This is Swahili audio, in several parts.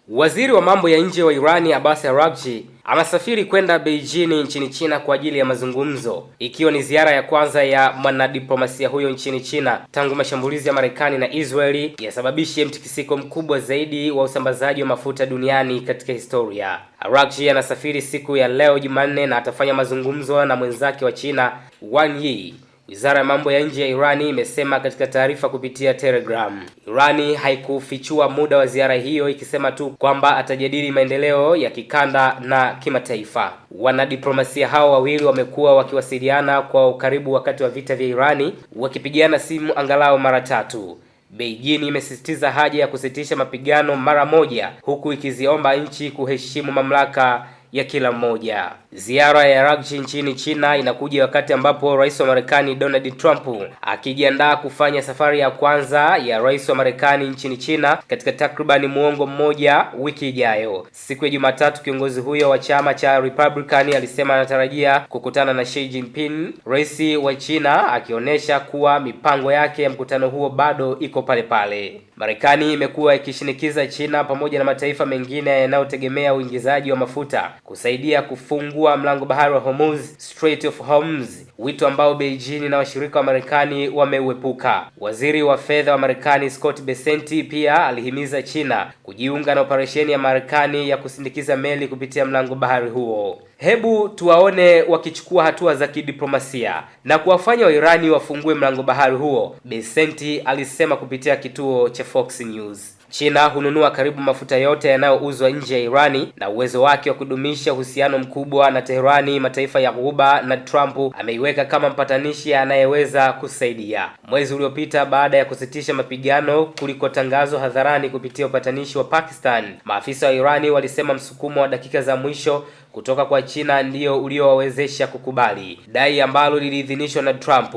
Waziri wa mambo ya nje wa Irani Abbas Araghchi anasafiri kwenda Beijing nchini China kwa ajili ya mazungumzo, ikiwa ni ziara ya kwanza ya mwanadiplomasia huyo nchini China tangu mashambulizi ya Marekani na Israeli yasababishe mtikisiko mkubwa zaidi wa usambazaji wa mafuta duniani katika historia. Araghchi anasafiri siku ya leo Jumanne na atafanya mazungumzo na mwenzake wa China Wang Yi. Wizara ya mambo ya nje ya Irani imesema katika taarifa kupitia Telegram. Irani haikufichua muda wa ziara hiyo, ikisema tu kwamba atajadili maendeleo ya kikanda na kimataifa. Wanadiplomasia hao wawili wamekuwa wakiwasiliana kwa ukaribu wakati wa vita vya Irani, wakipigiana simu angalau mara 3. Beijing imesisitiza haja ya kusitisha mapigano mara moja, huku ikiziomba nchi kuheshimu mamlaka ya kila mmoja. Ziara ya Araghchi nchini China inakuja wakati ambapo Rais wa Marekani Donald Trump akijiandaa kufanya safari ya kwanza ya Rais wa Marekani nchini China katika takribani muongo mmoja wiki ijayo. Siku ya Jumatatu, kiongozi huyo wa chama cha Republican alisema anatarajia kukutana na Xi Jinping, Rais wa China, akionyesha kuwa mipango yake ya mkutano huo bado iko pale pale. Marekani imekuwa ikishinikiza China pamoja na mataifa mengine yanayotegemea uingizaji wa mafuta kusaidia kufungua mlango bahari wa Hormuz, Strait of Hormuz, wito ambao Beijing na washirika wa Marekani wameuepuka. Waziri wa fedha wa Marekani Scott Bessent pia alihimiza China kujiunga na operesheni ya Marekani ya kusindikiza meli kupitia mlango bahari huo. Hebu tuwaone wakichukua hatua za kidiplomasia na kuwafanya Wairani wafungue mlango bahari huo, Bessent alisema kupitia kituo cha Fox News. China hununua karibu mafuta yote yanayouzwa nje ya Irani, na uwezo wake wa kudumisha uhusiano mkubwa na Teherani, mataifa ya Ghuba, na Trump ameiweka kama mpatanishi anayeweza kusaidia. Mwezi uliopita, baada ya kusitisha mapigano kulikotangazwa hadharani kupitia upatanishi wa Pakistan, maafisa wa Irani walisema msukumo wa dakika za mwisho kutoka kwa China ndio uliowawezesha kukubali, dai ambalo liliidhinishwa na Trump.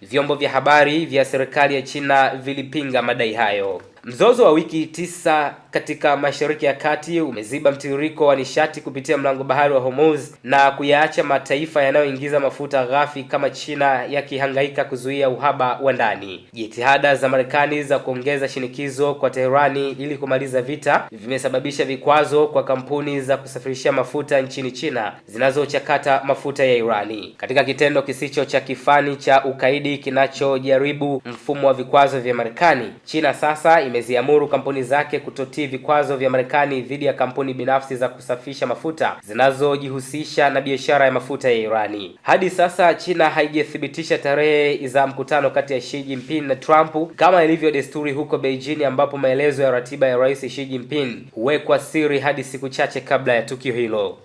Vyombo vya habari vya serikali ya China vilipinga madai hayo. Mzozo wa wiki 9 katika Mashariki ya Kati umeziba mtiririko wa nishati kupitia mlango bahari wa Hormuz na kuyaacha mataifa yanayoingiza mafuta ghafi kama China yakihangaika kuzuia uhaba wa ndani. Jitihada za Marekani za kuongeza shinikizo kwa Teherani ili kumaliza vita vimesababisha vikwazo kwa kampuni za kusafirishia mafuta nchini China zinazochakata mafuta ya Irani. Katika kitendo kisicho cha kifani cha ukaidi kinachojaribu mfumo wa vikwazo vya Marekani, China sasa imeziamuru kampuni zake kutotii vikwazo vya Marekani dhidi ya kampuni binafsi za kusafisha mafuta zinazojihusisha na biashara ya mafuta ya Irani. Hadi sasa China haijathibitisha tarehe za mkutano kati ya Xi Jinping na Trump, kama ilivyo desturi huko Beijing, ambapo maelezo ya ratiba ya Rais Xi Jinping huwekwa siri hadi siku chache kabla ya tukio hilo.